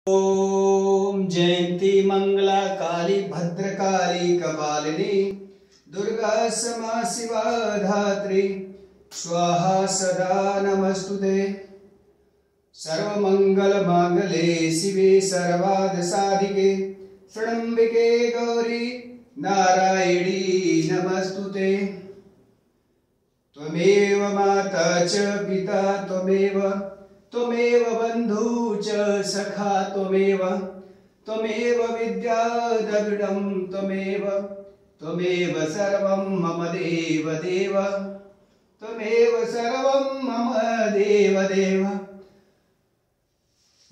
ओम जयंती मंगला काली भद्रकाली कपालिनी दुर्गा क्षमा शिवा धात्री स्वाहा सदा नमस्तुते। सर्वमंगल मांगले शिवे सर्वार्थ साधिके शरण्यंबिके गौरी नारायणी नमस्तुते। त्वमेव माता च पिता त्वमेव बंधु च सखा त्वमेव विद्या द्रविडं त्वमेव सर्वं मम देव त्वमेव सर्वं मम देव।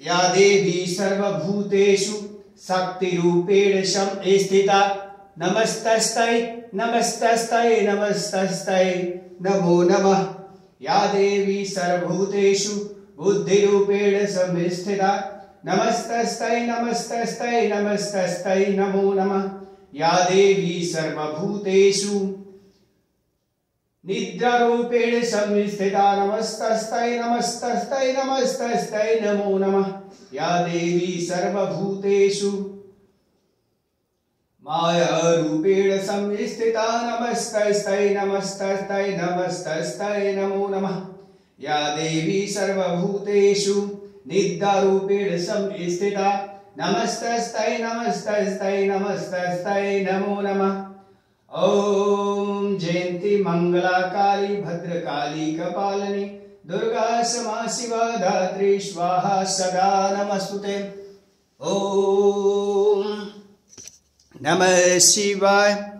या देवी सर्वभूतेषु शक्तिरूपेण संस्थिता नमस्तस्यै नमो नमः। या देवी सर्वभूतेषु बुद्धिरूपेण संस्थिता नमस्तस्यै नमो नमः। या देवी सर्वभूतेषु निद्रारूपेण संस्थिता नमस्तस्यै नमो नमः। या देवी सर्वभूतेषु मायारूपेण संस्थिता नमस्तस्यै नमो नमः। या देवी सर्वभूतेषु निद्रारूपेण संस्थिता नमस्तस्यै नमो नमः। ओम जयंती मंगला काली भद्रकाली कपालिनी दुर्गा क्षमा शिवा धात्री स्वाहा सदा नमस्तुते। ओम नमः शिवाय।